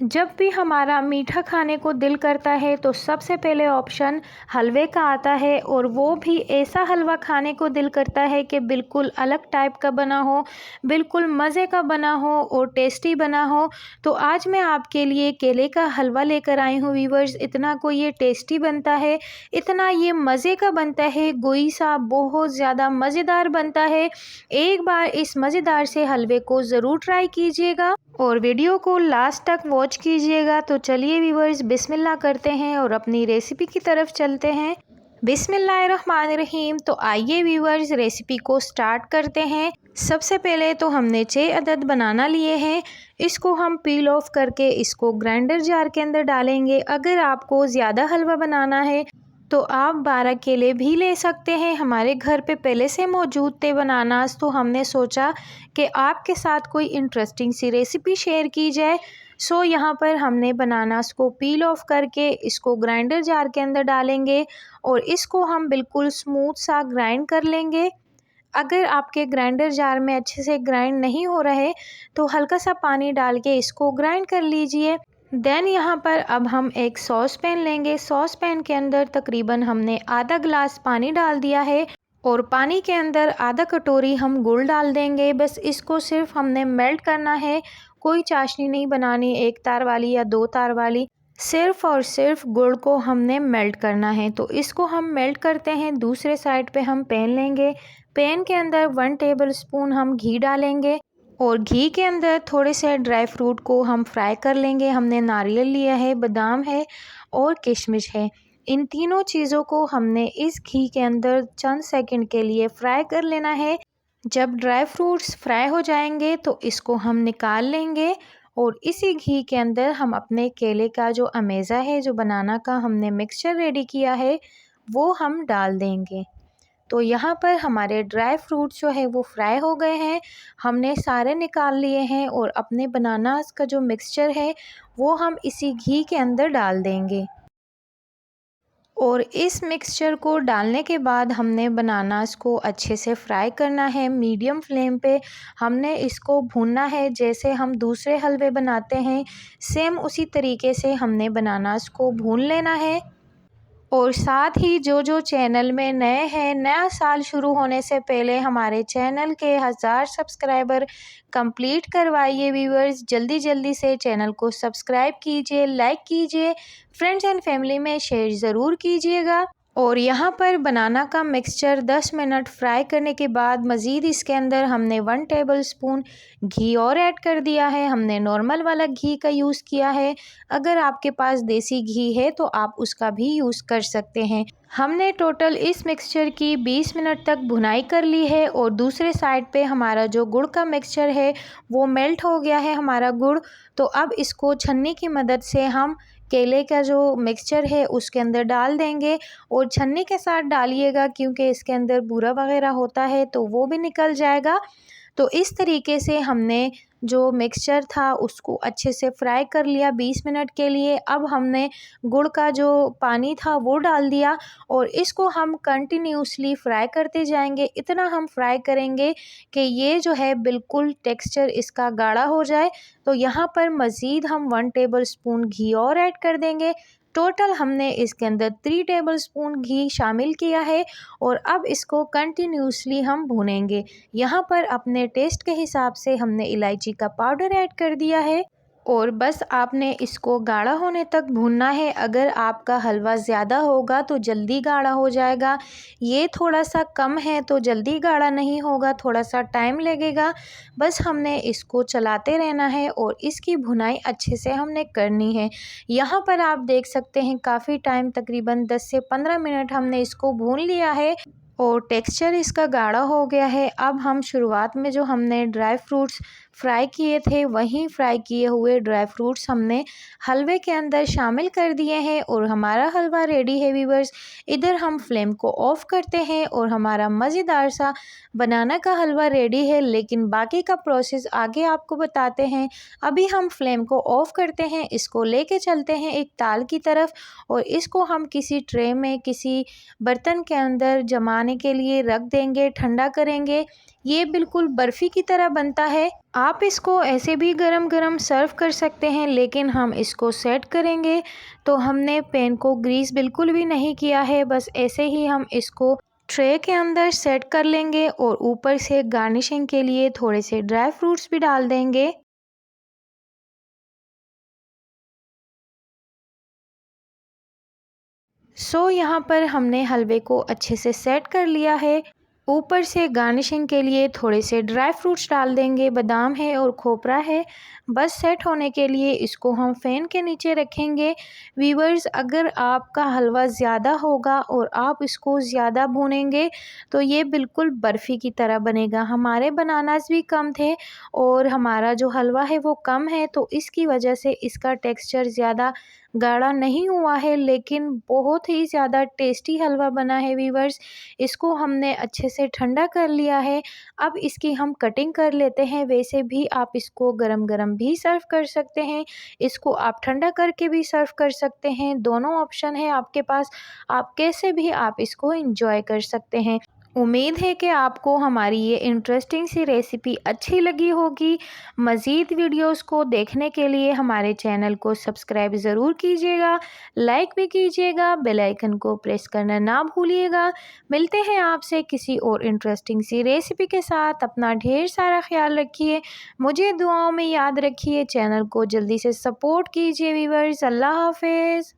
जब भी हमारा मीठा खाने को दिल करता है तो सबसे पहले ऑप्शन हलवे का आता है, और वो भी ऐसा हलवा खाने को दिल करता है कि बिल्कुल अलग टाइप का बना हो, बिल्कुल मज़े का बना हो और टेस्टी बना हो। तो आज मैं आपके लिए केले का हलवा लेकर आई हूँ व्यूअर्स। इतना को ये टेस्टी बनता है, इतना ये मज़े का बनता है, गोई सा बहुत ज़्यादा मज़ेदार बनता है। एक बार इस मज़ेदार से हलवे को ज़रूर ट्राई कीजिएगा और वीडियो को लास्ट तक वॉच कीजिएगा। तो चलिए व्यूअर्स, बिस्मिल्लाह करते हैं और अपनी रेसिपी की तरफ चलते हैं। बिस्मिल्लाहिर्रहमानिर्रहीम। तो आइए व्यूअर्स, रेसिपी को स्टार्ट करते हैं। सबसे पहले तो हमने 6 अदद बनाना लिए हैं। इसको हम पील ऑफ करके इसको ग्राइंडर जार के अंदर डालेंगे। अगर आपको ज़्यादा हलवा बनाना है तो आप 12 केले भी ले सकते हैं। हमारे घर पे पहले से मौजूद थे बनानास, तो हमने सोचा कि आपके साथ कोई इंटरेस्टिंग सी रेसिपी शेयर की जाए। सो यहाँ पर हमने बनानास को पील ऑफ करके इसको ग्राइंडर जार के अंदर डालेंगे और इसको हम बिल्कुल स्मूथ सा ग्राइंड कर लेंगे। अगर आपके ग्राइंडर जार में अच्छे से ग्राइंड नहीं हो रहे तो हल्का सा पानी डाल के इसको ग्राइंड कर लीजिए। देन यहाँ पर अब हम एक सॉस पैन लेंगे। सॉस पैन के अंदर तकरीबन हमने आधा गिलास पानी डाल दिया है और पानी के अंदर आधा कटोरी हम गुड़ डाल देंगे। बस इसको सिर्फ हमने मेल्ट करना है, कोई चाशनी नहीं बनानी एक तार वाली या दो तार वाली, सिर्फ और सिर्फ गुड़ को हमने मेल्ट करना है। तो इसको हम मेल्ट करते हैं। दूसरे साइड पे हम पैन लेंगे। पैन के अंदर 1 टेबल स्पून हम घी डालेंगे और घी के अंदर थोड़े से ड्राई फ्रूट को हम फ्राई कर लेंगे। हमने नारियल लिया है, बादाम है और किशमिश है। इन तीनों चीज़ों को हमने इस घी के अंदर चंद सेकंड के लिए फ्राई कर लेना है। जब ड्राई फ्रूट्स फ्राई हो जाएंगे तो इसको हम निकाल लेंगे और इसी घी के अंदर हम अपने केले का जो अमेज़ा है, जो बनाना का हमने मिक्सचर रेडी किया है, वो हम डाल देंगे। तो यहाँ पर हमारे ड्राई फ्रूट्स जो है वो फ्राई हो गए हैं, हमने सारे निकाल लिए हैं और अपने बनानास का जो मिक्सचर है वो हम इसी घी के अंदर डाल देंगे। और इस मिक्सचर को डालने के बाद हमने बनानास को अच्छे से फ्राई करना है। मीडियम फ्लेम पे हमने इसको भूनना है। जैसे हम दूसरे हलवे बनाते हैं सेम उसी तरीके से हमने बनानास को भून लेना है। और साथ ही जो चैनल में नए हैं, नया साल शुरू होने से पहले हमारे चैनल के 1000 सब्सक्राइबर कंप्लीट करवाइए व्यूअर्स। जल्दी जल्दी से चैनल को सब्सक्राइब कीजिए, लाइक कीजिए, फ्रेंड्स एंड फैमिली में शेयर ज़रूर कीजिएगा। और यहाँ पर बनाना का मिक्सचर 10 मिनट फ्राई करने के बाद मज़ीद इसके अंदर हमने 1 टेबल स्पून घी और ऐड कर दिया है। हमने नॉर्मल वाला घी का यूज़ किया है। अगर आपके पास देसी घी है तो आप उसका भी यूज़ कर सकते हैं। हमने टोटल इस मिक्सचर की 20 मिनट तक भुनाई कर ली है और दूसरे साइड पे हमारा जो गुड़ का मिक्सचर है वो मेल्ट हो गया है हमारा गुड़। तो अब इसको छन्नी की मदद से हम केले का जो मिक्सचर है उसके अंदर डाल देंगे और छन्नी के साथ डालिएगा क्योंकि इसके अंदर बूरा वगैरह होता है तो वो भी निकल जाएगा। तो इस तरीके से हमने जो मिक्सचर था उसको अच्छे से फ्राई कर लिया 20 मिनट के लिए। अब हमने गुड़ का जो पानी था वो डाल दिया और इसको हम कंटिन्यूसली फ्राई करते जाएंगे। इतना हम फ्राई करेंगे कि ये जो है बिल्कुल टेक्सचर इसका गाढ़ा हो जाए। तो यहाँ पर मज़ीद हम 1 टेबल स्पून घी और ऐड कर देंगे। टोटल हमने इसके अंदर 3 टेबल स्पून घी शामिल किया है और अब इसको कंटिन्यूसली हम भूनेंगे। यहाँ पर अपने टेस्ट के हिसाब से हमने इलायची का पाउडर ऐड कर दिया है और बस आपने इसको गाढ़ा होने तक भूनना है। अगर आपका हलवा ज़्यादा होगा तो जल्दी गाढ़ा हो जाएगा, ये थोड़ा सा कम है तो जल्दी गाढ़ा नहीं होगा, थोड़ा सा टाइम लगेगा। बस हमने इसको चलाते रहना है और इसकी भुनाई अच्छे से हमने करनी है। यहाँ पर आप देख सकते हैं काफ़ी टाइम, तकरीबन 10 से 15 मिनट हमने इसको भून लिया है और टेक्सचर इसका गाढ़ा हो गया है। अब हम शुरुआत में जो हमने ड्राई फ्रूट्स फ्राई किए थे वहीं फ्राई किए हुए ड्राई फ्रूट्स हमने हलवे के अंदर शामिल कर दिए हैं और हमारा हलवा रेडी है व्यूअर्स। इधर हम फ्लेम को ऑफ़ करते हैं और हमारा मज़ेदार सा बनाना का हलवा रेडी है। लेकिन बाकी का प्रोसेस आगे आपको बताते हैं। अभी हम फ्लेम को ऑफ़ करते हैं, इसको लेके चलते हैं एक ताल की तरफ और इसको हम किसी ट्रे में, किसी बर्तन के अंदर जमाने के लिए रख देंगे, ठंडा करेंगे। ये बिल्कुल बर्फ़ी की तरह बनता है। आप इसको ऐसे भी गरम-गरम सर्व कर सकते हैं, लेकिन हम इसको सेट करेंगे तो हमने पैन को ग्रीस बिल्कुल भी नहीं किया है। बस ऐसे ही हम इसको ट्रे के अंदर सेट कर लेंगे और ऊपर से गार्निशिंग के लिए थोड़े से ड्राई फ्रूट्स भी डाल देंगे। यहाँ पर हमने हलवे को अच्छे से सेट कर लिया है। ऊपर से गार्निशिंग के लिए थोड़े से ड्राई फ्रूट्स डाल देंगे, बादाम है और खोपरा है। बस सेट होने के लिए इसको हम फ़ैन के नीचे रखेंगे। व्यूअर्स, अगर आपका हलवा ज़्यादा होगा और आप इसको ज़्यादा भूनेंगे तो ये बिल्कुल बर्फ़ी की तरह बनेगा। हमारे बनानास भी कम थे और हमारा जो हलवा है वो कम है, तो इसकी वजह से इसका टेक्सचर ज़्यादा गाढ़ा नहीं हुआ है, लेकिन बहुत ही ज़्यादा टेस्टी हलवा बना है व्यूअर्स। इसको हमने अच्छे से ठंडा कर लिया है। अब इसकी हम कटिंग कर लेते हैं। वैसे भी आप इसको गरम-गरम भी सर्व कर सकते हैं, इसको आप ठंडा करके भी सर्व कर सकते हैं। दोनों ऑप्शन है आपके पास, आप कैसे भी आप इसको एंजॉय कर सकते हैं। उम्मीद है कि आपको हमारी ये इंटरेस्टिंग सी रेसिपी अच्छी लगी होगी। मज़ीद वीडियोस को देखने के लिए हमारे चैनल को सब्सक्राइब ज़रूर कीजिएगा, लाइक भी कीजिएगा, बेल आइकन को प्रेस करना ना भूलिएगा। मिलते हैं आपसे किसी और इंटरेस्टिंग सी रेसिपी के साथ। अपना ढेर सारा ख्याल रखिए, मुझे दुआओं में याद रखिए, चैनल को जल्दी से सपोर्ट कीजिए व्यूअर्स। अल्लाह हाफ़िज़।